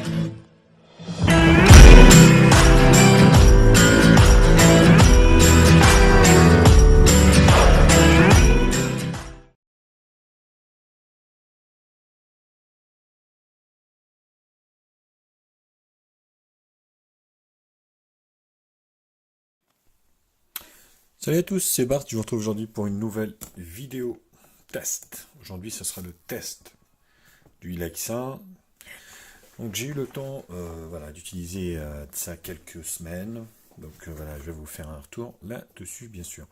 Salut à tous, c'est Bart, je vous retrouve aujourd'hui pour une nouvelle vidéo test. Aujourd'hui, ce sera le test du Alexa. Donc j'ai eu le temps voilà, d'utiliser ça quelques semaines. Donc voilà, je vais vous faire un retour là-dessus, bien sûr.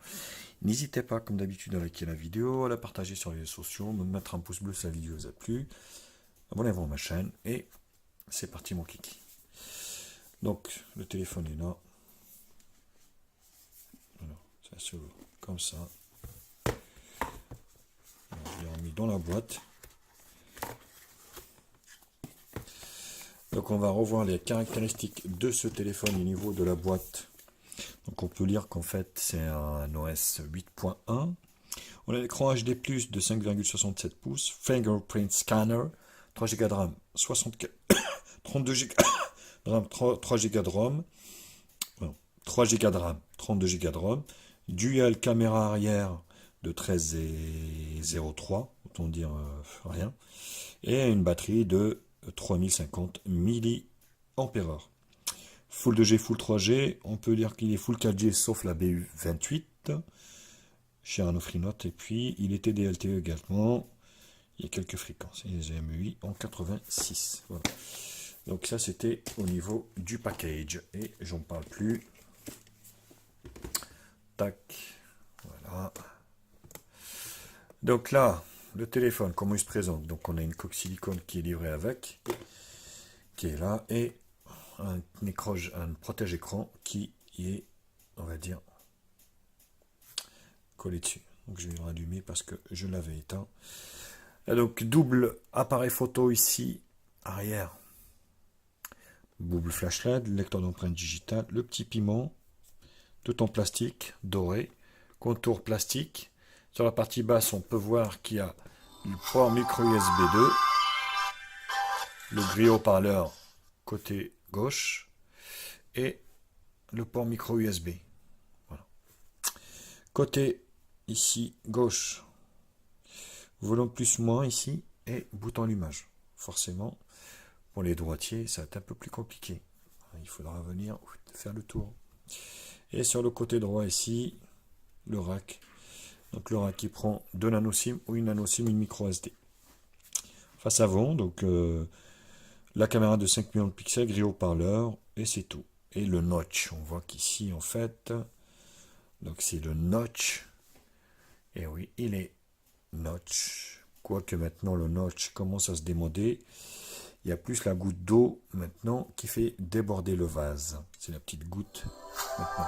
N'hésitez pas, comme d'habitude, à liker la vidéo, à la partager sur les réseaux sociaux, me mettre un pouce bleu si la vidéo vous a plu. Abonnez-vous à ma chaîne et c'est parti mon kiki. Donc le téléphone est là. Alors, ça se ouvre comme ça. Je l'ai remis dans la boîte. Donc on va revoir les caractéristiques de ce téléphone au niveau de la boîte. Donc on peut lire qu'en fait c'est un OS 8.1. On a l'écran HD+ de 5,67 pouces, fingerprint scanner, 3 Go de RAM, 32 Go de RAM, 3 Go de ROM, 3 Go de RAM, 32 Go de ROM, dual caméra arrière de 13,03, autant dire rien, et une batterie de 3050 mAh. Full 2G, Full 3G, on peut dire qu'il est Full 4G sauf la BU28 chez Renault Free-Note, et puis il était DLTE également, il y a quelques fréquences, et les GMUI en 86. Voilà. Donc ça c'était au niveau du package, et j'en parle plus. Tac, voilà. Donc là, le téléphone, comment il se présente? Donc on a une coque silicone qui est livrée avec, qui est là, et un protège-écran qui est, on va dire, collé dessus. Donc je vais le rallumer parce que je l'avais éteint. Et donc double appareil photo ici, arrière. Double flash LED, lecteur d'empreinte digitale, le petit piment, tout en plastique, doré, contour plastique. Sur la partie basse, on peut voir qu'il y a le port micro USB 2, le grille haut-parleur côté gauche et le port micro USB. Voilà. Côté ici gauche, volume plus moins ici et bouton allumage. Forcément, pour les droitiers, ça va être un peu plus compliqué. Il faudra venir faire le tour. Et sur le côté droit ici, le rack. Donc le rack qui prend 2 nano SIM ou une nano SIM, une micro SD. Face avant, donc la caméra de 5 millions de pixels, grille haut-parleur, et c'est tout. Et le notch, on voit qu'ici en fait, donc c'est le notch. Et oui, il est notch. Quoique maintenant le notch commence à se démoder. Il y a plus la goutte d'eau maintenant qui fait déborder le vase. C'est la petite goutte maintenant.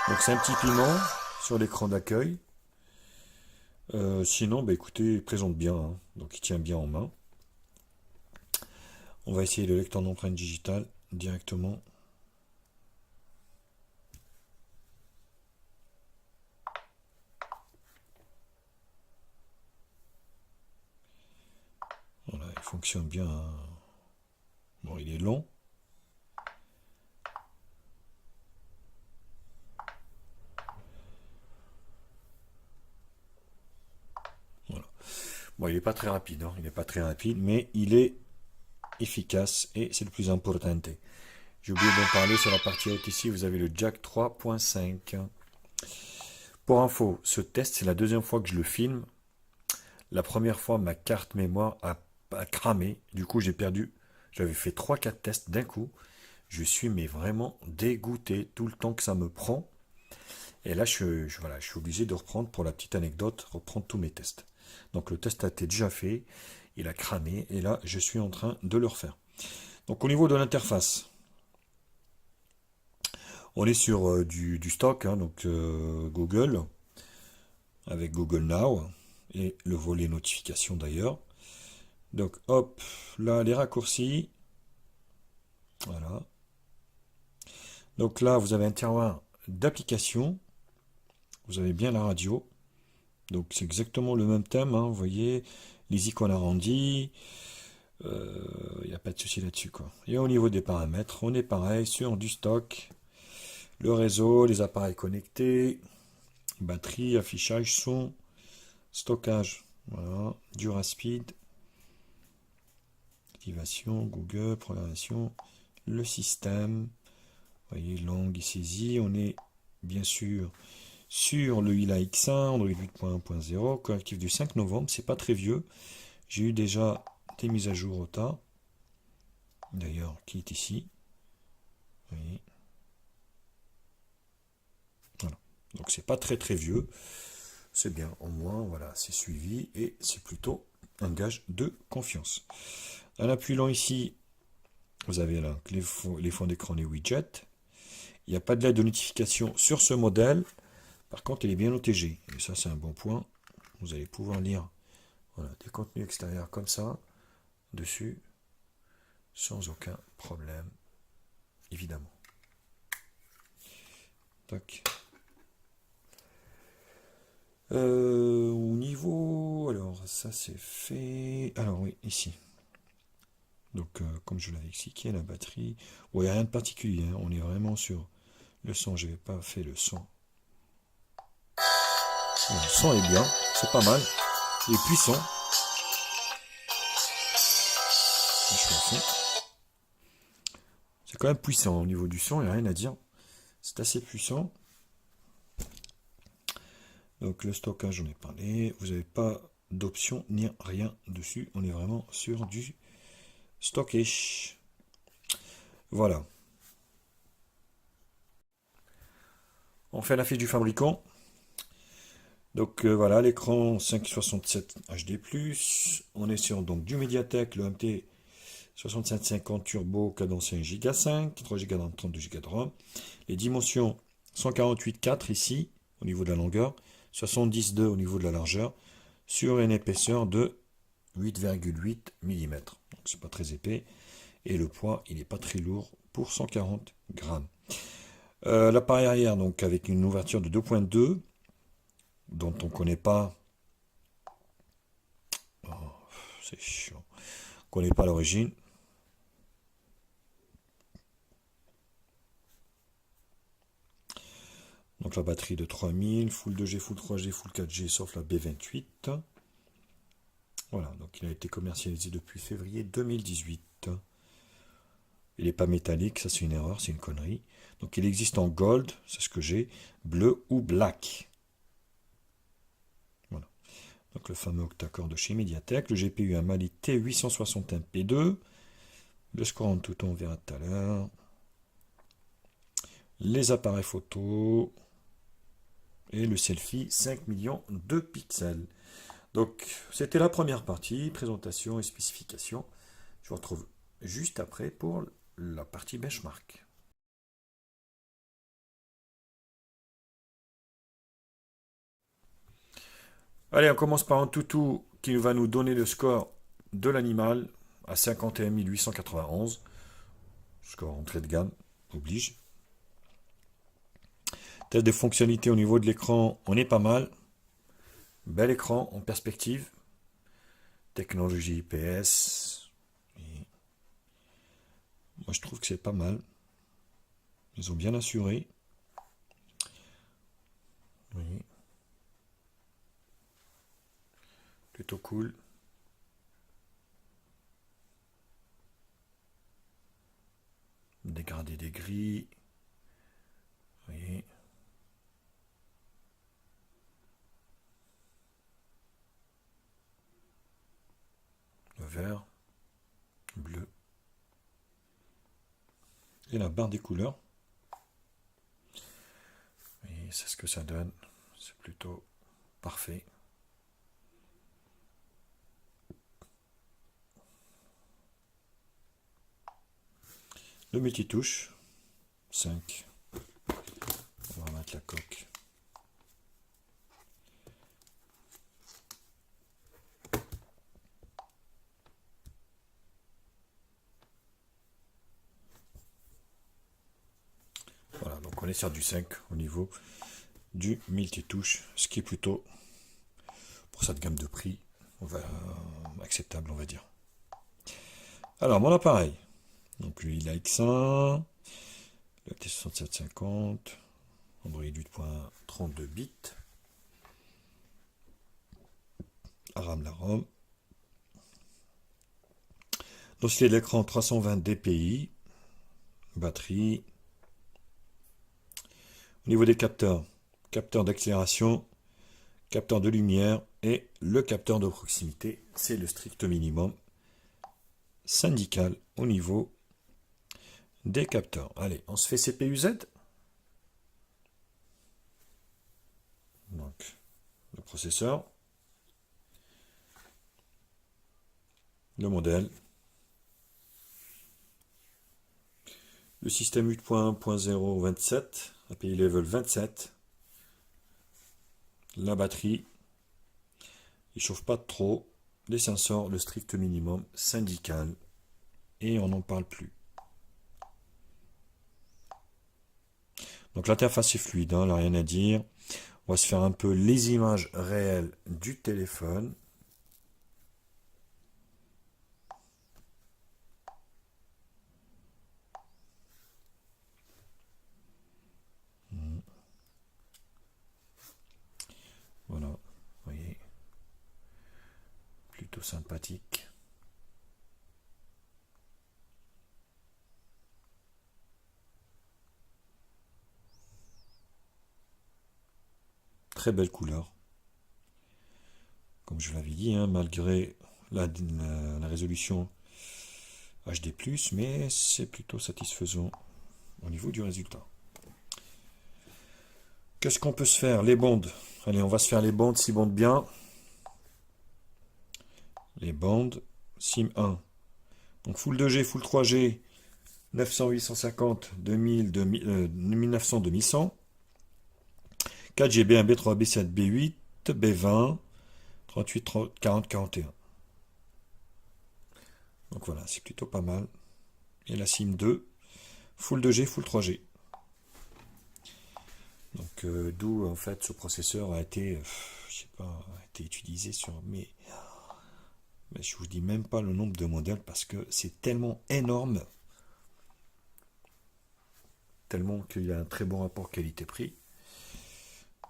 Donc c'est un petit piment sur l'écran d'accueil. Sinon, bah écoutez, il présente bien, hein. Donc il tient bien en main. On va essayer le lecteur d'empreinte digitale directement. Voilà, il fonctionne bien, hein. Bon, il est long. Voilà. Bon, il n'est pas très rapide, hein. Il n'est pas très rapide, mais il est efficace et c'est le plus important. J'ai oublié d'en parler sur la partie haute ici, vous avez le jack 3.5. Pour info, ce test, c'est la deuxième fois que je le filme. La première fois, ma carte mémoire a cramé. Du coup, j'ai perdu. J'avais fait 3-4 tests d'un coup. Je suis mais vraiment dégoûté tout le temps que ça me prend. Et là, voilà, je suis obligé de reprendre, pour la petite anecdote, reprendre tous mes tests. Donc le test a été déjà fait. Il a cramé. Et là, je suis en train de le refaire. Donc au niveau de l'interface, on est sur du stock, hein, donc Google, avec Google Now, et le volet notification d'ailleurs. Donc hop, là les raccourcis, voilà. Donc là vous avez un tiroir d'applications, vous avez bien la radio, donc c'est exactement le même thème, hein, vous voyez, les icônes arrondies, il y a a pas de souci là-dessus, quoi. Et au niveau des paramètres, on est pareil sur du stock, le réseau, les appareils connectés, batterie, affichage, son, stockage, voilà, DuraSpeed, activation, Google, programmation, le système, vous voyez, langue et saisie, on est bien sûr sur le Ila X1, Android 8.1.0, correctif du 5 novembre, c'est pas très vieux, j'ai eu déjà des mises à jour au tas, d'ailleurs, qui est ici, vous voyez. Voilà. Donc c'est pas très très vieux, c'est bien, au moins, voilà, c'est suivi et c'est plutôt un gage de confiance. En appuyant ici, vous avez là les fonds d'écran, les widgets. Il n'y a pas de LED de notification sur ce modèle. Par contre, il est bien OTG. Et ça, c'est un bon point. Vous allez pouvoir lire voilà, des contenus extérieurs comme ça, dessus, sans aucun problème, évidemment. Tac. Au niveau... Alors, ça, c'est fait... Alors, oui, ici. Donc, comme je l'avais expliqué, la batterie... Bon, il n'y a rien de particulier. Hein. On est vraiment sur le son. Je n'avais pas fait le son. Bon, le son est bien. C'est pas mal. Il est puissant. C'est quand même puissant au niveau du son. Il n'y a rien à dire. C'est assez puissant. Donc, le stockage, j'en ai parlé. Vous n'avez pas d'option ni rien dessus. On est vraiment sur du stockage. Voilà. On fait la fiche du fabricant. Donc voilà, l'écran 567 HD+. On est sur donc du Mediatek, le MT 6750 Turbo, cadence 1 Go 5, 3 Go de RAM, 32 Go de RAM. Les dimensions 148,4 ici, au niveau de la longueur, 70,2 au niveau de la largeur, sur une épaisseur de 8,8 mm. Donc c'est pas très épais. Et le poids, il n'est pas très lourd pour 140 grammes. L'appareil arrière, donc avec une ouverture de 2.2, dont on ne connaît pas. Oh, c'est chiant. On ne connaît pas l'origine. Donc la batterie de 3000, full 2G, full 3G, full 4G, sauf la B28. Voilà, donc il a été commercialisé depuis février 2018. Il n'est pas métallique, ça c'est une erreur, c'est une connerie. Donc il existe en gold, c'est ce que j'ai, bleu ou black. Voilà. Donc le fameux octa-core de chez Mediatek. Le GPU un Mali T861P2. Le score en tout, on verra tout à l'heure. Les appareils photo. Et le selfie 5 millions de pixels. Donc c'était la première partie, présentation et spécification. Je vous retrouve juste après pour la partie benchmark. Allez, on commence par un toutou qui va nous donner le score de l'animal à 51 891. Score entrée de gamme, oblige. Test de fonctionnalité au niveau de l'écran, on est pas mal. Bel écran en perspective. Technologie IPS. Et moi je trouve que c'est pas mal. Ils ont bien assuré. Oui. Plutôt cool. Dégradé des gris. Oui. Le vert. Bleu. Et la barre des couleurs. Et c'est ce que ça donne. C'est plutôt parfait. Le multitouche. 5. On va remettre la coque. Voilà, donc on est sur du 5 au niveau du multitouche, ce qui est plutôt, pour cette gamme de prix, acceptable, on va dire. Alors, mon appareil. Donc, lui, il a X1, le T6750, Android 8.32 bits, RAM la ROM. Dossier d'écran 320 dpi, batterie. Au niveau des capteurs, capteur d'accélération, capteur de lumière et le capteur de proximité, c'est le strict minimum syndical au niveau des capteurs. Allez, on se fait CPU-Z. Donc, le processeur, le modèle, le système 8.1.0.27, API level 27, la batterie, il ne chauffe pas trop, les sensors, le strict minimum syndical, et on n'en parle plus. Donc l'interface est fluide, hein, là, rien à dire. On va se faire un peu les images réelles du téléphone. Voilà, vous voyez, plutôt sympathique. Très belle couleur. Comme je l'avais dit, hein, malgré la résolution HD+, mais c'est plutôt satisfaisant au niveau du résultat. Qu'est-ce qu'on peut se faire? Les bandes. Allez, on va se faire les bandes, 6 bandes bien. Les bandes, SIM 1. Donc Full 2G, Full 3G, 900, 850, 2000, 1900, 2100. 4G, B1, B3, B7, B8, B20, 38, 30, 40, 41. Donc voilà, c'est plutôt pas mal. Et la SIM 2, Full 2G, Full 3G. Donc d'où en fait ce processeur a été, je sais pas, a été utilisé sur mais je vous dis même pas le nombre de modèles parce que c'est tellement énorme, tellement qu'il y a un très bon rapport qualité-prix,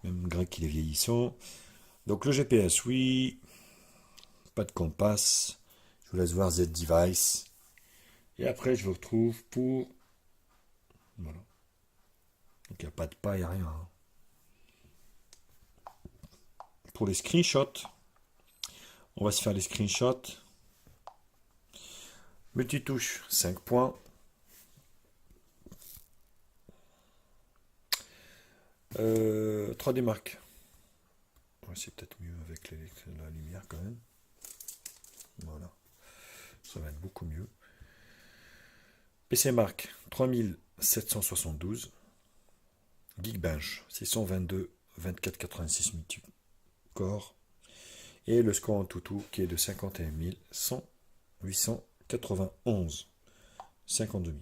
même malgré qu'il est vieillissant. Donc le GPS, oui, pas de compas. Je vous laisse voir Z device. Et après je vous retrouve pour voilà. Donc il n'y a pas de pas, il n'y a rien. Hein. Pour les screenshots, on va se faire les screenshots. Multitouche, 5 points. Euh, 3D Mark. Ouais, c'est peut-être mieux avec la lumière quand même. Voilà. Ça va être beaucoup mieux. PC Mark, 3772. Geekbench, 622, 2486 multi-core. Et le score en toutou qui est de 51 100, 891, 52 000.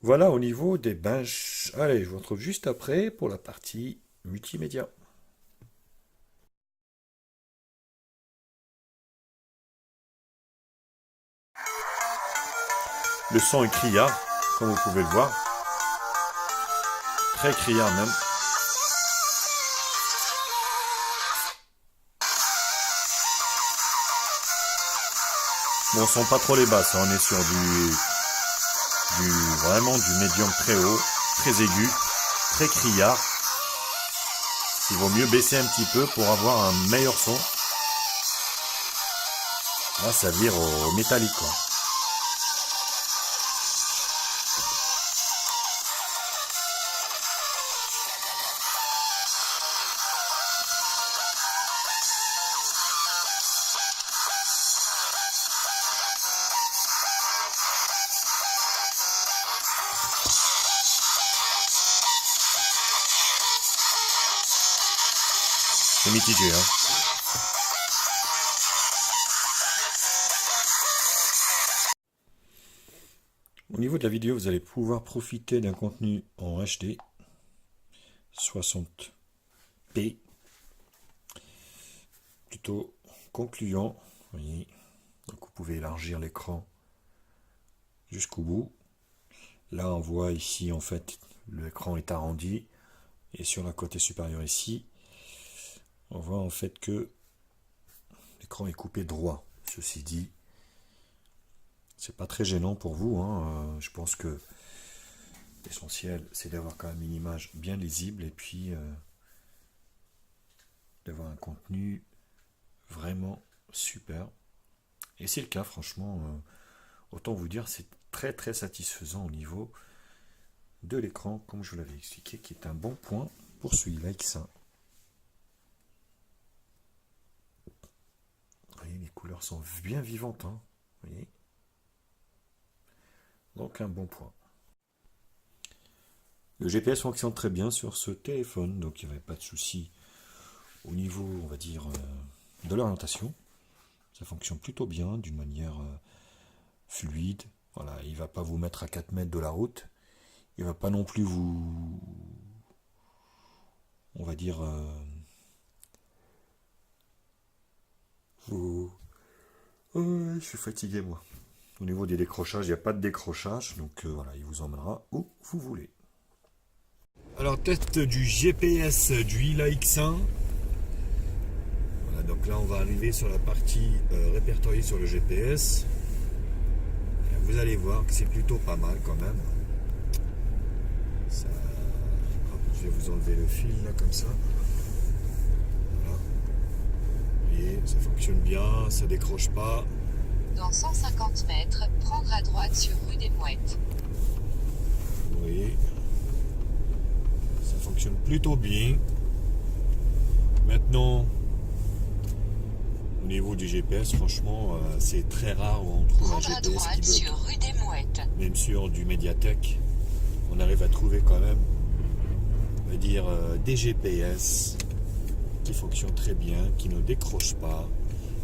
Voilà au niveau des benches. Allez, je vous retrouve juste après pour la partie multimédia. Le son est criard, comme vous pouvez le voir. Très criard même. Bon, on sent pas trop les basses, hein. On est sur vraiment du médium très haut, très aigu, très criard. Il vaut mieux baisser un petit peu pour avoir un meilleur son. Là, ça vire au métallique, quoi. C'est mitigé, hein. Au niveau de la vidéo, vous allez pouvoir profiter d'un contenu en HD 60p, plutôt concluant. Vous voyez, Donc vous pouvez élargir l'écran jusqu'au bout. Là on voit ici en fait l'écran est arrondi et sur la côté supérieure ici on voit en fait que l'écran est coupé droit. Ceci dit, c'est pas très gênant pour vous, hein. Je pense que l'essentiel c'est d'avoir quand même une image bien lisible et puis d'avoir un contenu vraiment super. Et c'est le cas, franchement, autant vous dire, c'est très très satisfaisant au niveau de l'écran, comme je vous l'avais expliqué, qui est un bon point pour celui-là X1. Vous voyez, les couleurs sont bien vivantes, hein, vous voyez. Donc un bon point. Le GPS fonctionne très bien sur ce téléphone, donc il n'y avait pas de souci au niveau, on va dire, de l'orientation. Ça fonctionne plutôt bien, d'une manière fluide. Voilà, il ne va pas vous mettre à 4 mètres de la route. Il ne va pas non plus vous, on va dire, vous... je suis fatigué moi. Au niveau des décrochages, il n'y a pas de décrochage, donc voilà, il vous emmènera où vous voulez. Alors, test du GPS du Hila X1. Voilà, donc là, on va arriver sur la partie répertoriée sur le GPS. Vous allez voir que c'est plutôt pas mal quand même. Ça... Hop, je vais vous enlever le fil là comme ça. Voilà. Vous voyez, ça fonctionne bien, ça décroche pas. Dans 150 mètres, prendre à droite sur rue des Mouettes. Vous voyez, ça fonctionne plutôt bien. Maintenant, au niveau du GPS, franchement, c'est très rare où on trouve un Prendre à GPS droite qui sur bloque. rue des Mouettes. Même sur du Mediatek, on arrive à trouver quand même, on va dire, des GPS qui fonctionnent très bien, qui ne décrochent pas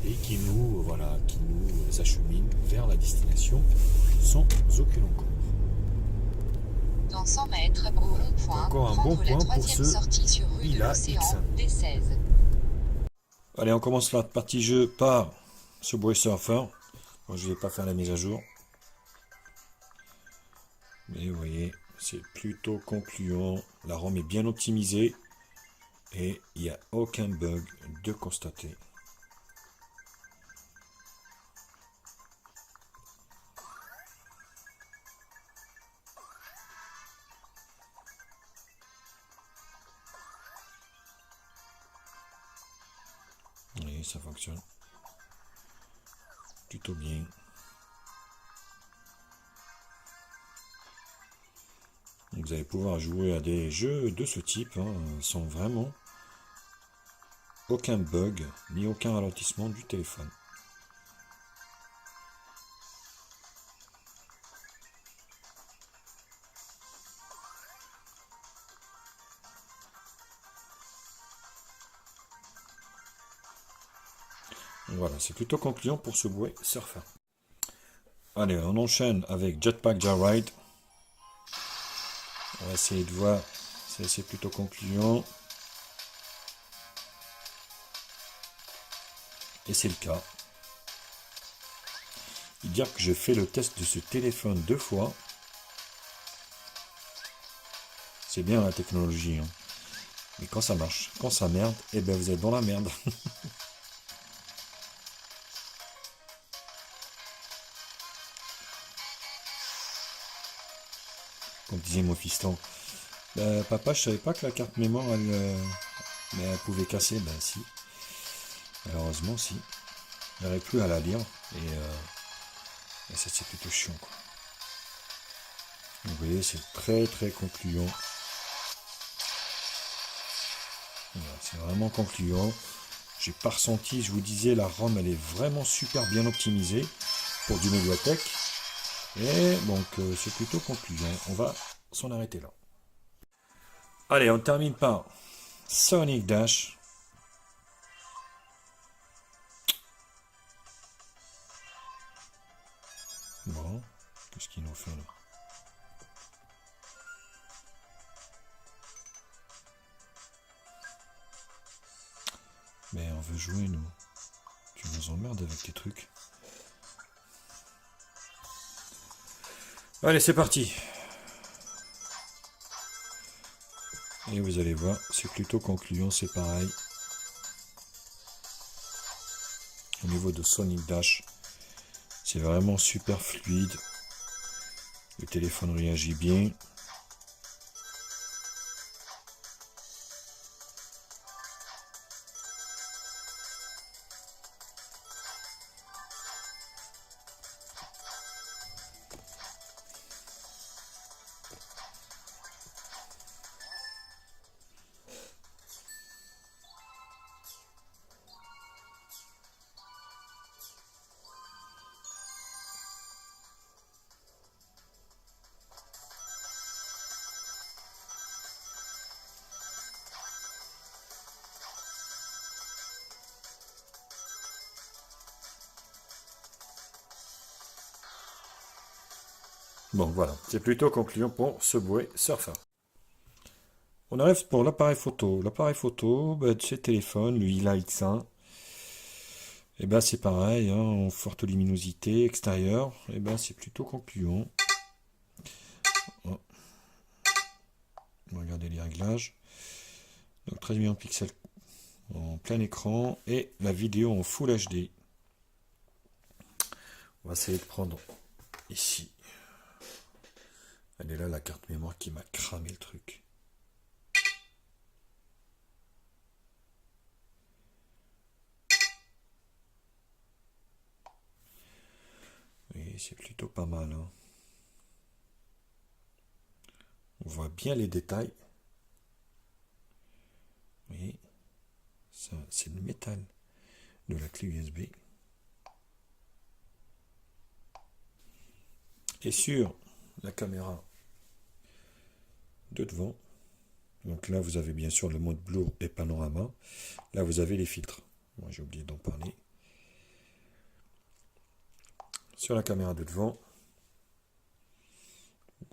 et qui nous, voilà, qui nous acheminent vers la destination sans aucune encombre. Dans 100 mètres, au rond-point, Encore un bon prendre la point pour troisième ce sortie sur rue de Hila l'Océan, X1. D16. Allez, on commence la partie jeu par Subway Surfer. Moi, je ne vais pas faire la mise à jour. Mais vous voyez, c'est plutôt concluant. La ROM est bien optimisée. Et il n'y a aucun bug de constater. Et ça fonctionne plutôt bien. Vous allez pouvoir jouer à des jeux de ce type, hein, sans vraiment aucun bug ni aucun ralentissement du téléphone. Voilà, c'est plutôt concluant pour ce Subway Surfer. Allez, on enchaîne avec Jetpack Joyride. On va essayer de voir si c'est plutôt concluant. Et c'est le cas. Dire que j'ai fait le test de ce téléphone 2 fois. C'est bien la technologie, hein. Mais quand ça marche, quand ça merde, eh ben vous êtes dans la merde. Comme disait mon fiston. Bah, papa, je savais pas que la carte mémoire, elle pouvait casser. Ben si. Malheureusement, si. J'arrive plus à la lire. Et ça, c'est plutôt chiant, quoi. Donc, vous voyez, c'est très très concluant. Voilà, c'est vraiment concluant. J'ai pas ressenti, je vous disais, la ROM, elle est vraiment super bien optimisée pour du Mediatek. Et donc, c'est plutôt concluant. On va s'en arrêter là. Allez, on termine par Sonic Dash. Bon, qu'est-ce qu'il nous fait là? Mais on veut jouer, nous. Tu nous emmerdes avec tes trucs. Allez, c'est parti. Et vous allez voir, c'est plutôt concluant, c'est pareil. Au niveau de Sonic Dash, c'est vraiment super fluide. Le téléphone réagit bien. Bon, voilà, c'est plutôt concluant pour Subway Surfer. On arrive pour l'appareil photo. L'appareil photo, bah, de ce téléphone, le Ila X1, et ben c'est pareil, hein, en forte luminosité extérieure, et ben c'est plutôt concluant. Oh. Regardez les réglages. Donc 13 millions de pixels en plein écran et la vidéo en Full HD. On va essayer de prendre ici. Elle est là, la carte mémoire qui m'a cramé le truc. Oui, c'est plutôt pas mal, hein. On voit bien les détails. Oui, ça, c'est le métal de la clé USB. Et sur la caméra de devant, donc là vous avez bien sûr le mode Blur et Panorama. Là vous avez les filtres. Moi j'ai oublié d'en parler. Sur la caméra de devant,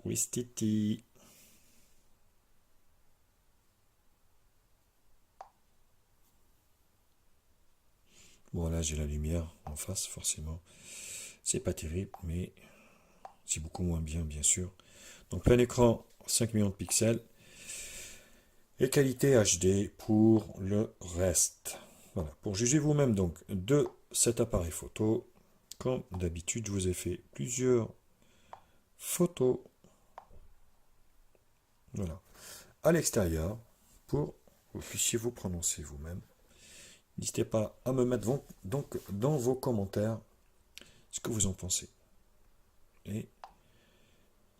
Wistiti. Bon là j'ai la lumière en face forcément. C'est pas terrible mais c'est beaucoup moins bien bien sûr. Donc plein écran 5 millions de pixels. Et qualité HD pour le reste. Voilà. Pour juger vous-même donc de cet appareil photo, comme d'habitude je vous ai fait plusieurs photos. Voilà. À l'extérieur pour que vous puissiez vous prononcer vous-même. N'hésitez pas à me mettre donc dans vos commentaires ce que vous en pensez. Et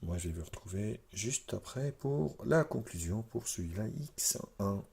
moi je vais vous retrouver juste après pour la conclusion pour celui-là X1.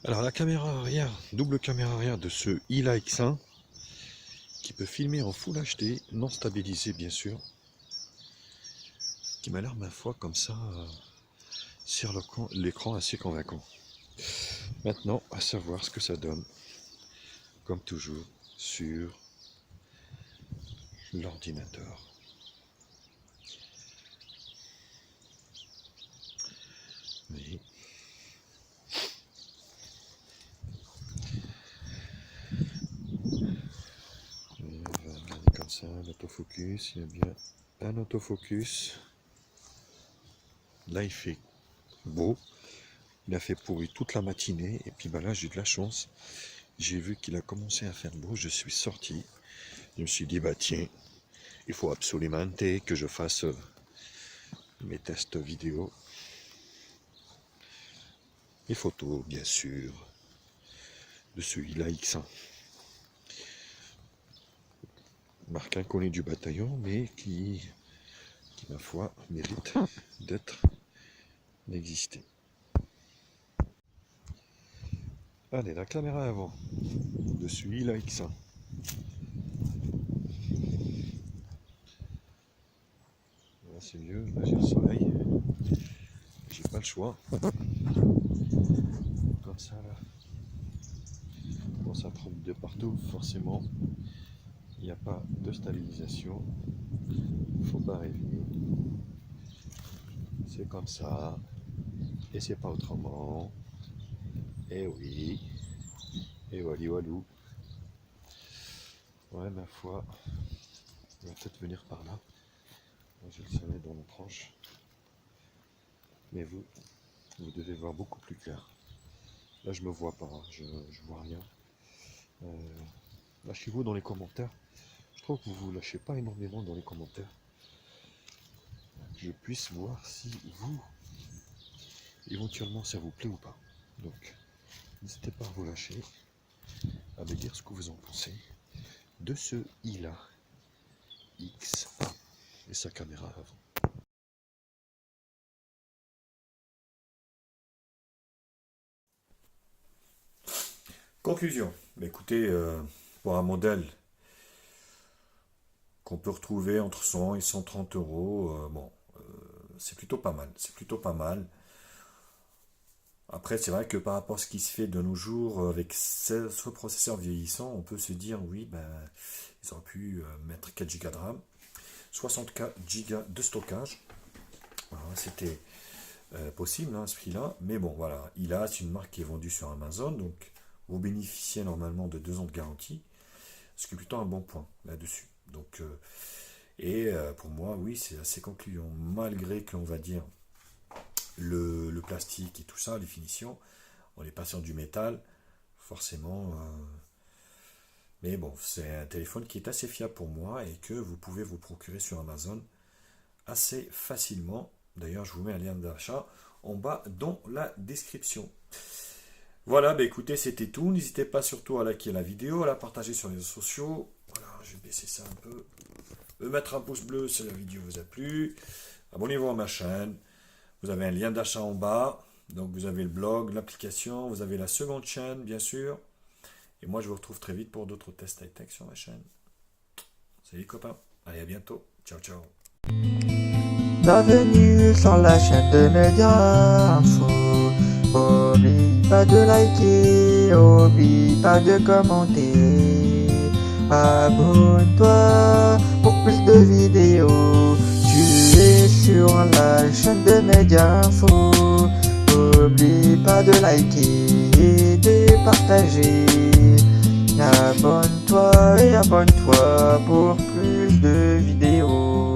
Alors la caméra arrière, double caméra arrière de ce Ila X1 qui peut filmer en Full HD, non stabilisé bien sûr, qui m'a l'air ma foi comme ça sur l'écran assez convaincant. Maintenant, à savoir ce que ça donne, comme toujours, sur l'ordinateur. Oui. On va regarder comme ça, l'autofocus, il y a bien un autofocus. Là il fait beau, Il a fait pourri toute la matinée. Et puis bah là, j'ai eu de la chance. J'ai vu qu'il a commencé à faire beau. Je suis sorti. Je me suis dit, bah tiens, il faut absolument que je fasse mes tests vidéo. Les photos, bien sûr, de celui-là X1. Marque inconnu du bataillon, mais qui, ma foi, mérite d'exister. Allez, la caméra avant de celui-là X1. Là, c'est mieux, là j'ai le soleil. J'ai pas le choix. Comme ça, là. Quand ça trempe de partout, forcément, il n'y a pas de stabilisation. Faut pas rêver. C'est comme ça. Et c'est pas autrement. Et oui. Et wali walou. Ouais, ma foi. Il va peut-être venir par là. Moi, j'ai le soleil dans la tranche. Mais vous devez voir beaucoup plus clair. Là, je me vois pas. Je vois rien. Lâchez-vous dans les commentaires. Je trouve que vous lâchez pas énormément dans les commentaires. Que je puisse voir si vous, éventuellement, ça vous plaît ou pas. Donc, n'hésitez pas à vous lâcher, à me dire ce que vous en pensez de ce i-là X1 et sa caméra avant. Conclusion. Écoutez, pour un modèle qu'on peut retrouver entre 100 et 130 euros, bon, c'est plutôt pas mal. C'est plutôt pas mal. Après, c'est vrai que par rapport à ce qui se fait de nos jours avec ce processeur vieillissant, on peut se dire, oui, ben, ils auraient pu mettre 4 Go de RAM, 64 Go de stockage. Voilà, c'était possible, hein, ce prix-là. Mais bon, voilà, c'est une marque qui est vendue sur Amazon, donc vous bénéficiez normalement de 2 ans de garantie, ce qui est plutôt un bon point là-dessus. Donc, pour moi, oui, c'est assez concluant, malgré que l'on va dire le plastique et tout ça, les finitions, on est pas sur du métal, forcément. Mais bon, c'est un téléphone qui est assez fiable pour moi et que vous pouvez vous procurer sur Amazon assez facilement. D'ailleurs, je vous mets un lien d'achat en bas dans la description. Voilà, bah écoutez, c'était tout. N'hésitez pas surtout à liker la vidéo, à la partager sur les réseaux sociaux. Voilà, je vais baisser ça un peu. Mettre un pouce bleu si la vidéo vous a plu. Abonnez-vous à ma chaîne. Vous avez un lien d'achat en bas. Donc vous avez le blog, l'application. Vous avez la seconde chaîne, bien sûr. Et moi, je vous retrouve très vite pour d'autres tests high-tech sur ma chaîne. Salut les copains. Allez, à bientôt. Ciao, ciao. Bienvenue sur la chaîne de Média Info. Oublie pas de liker, oublie pas de commenter. Abonne-toi pour plus de vidéos. Tu es sur la chaîne de Média Info. Oublie pas de liker et de partager. Abonne-toi et abonne-toi pour plus de vidéos.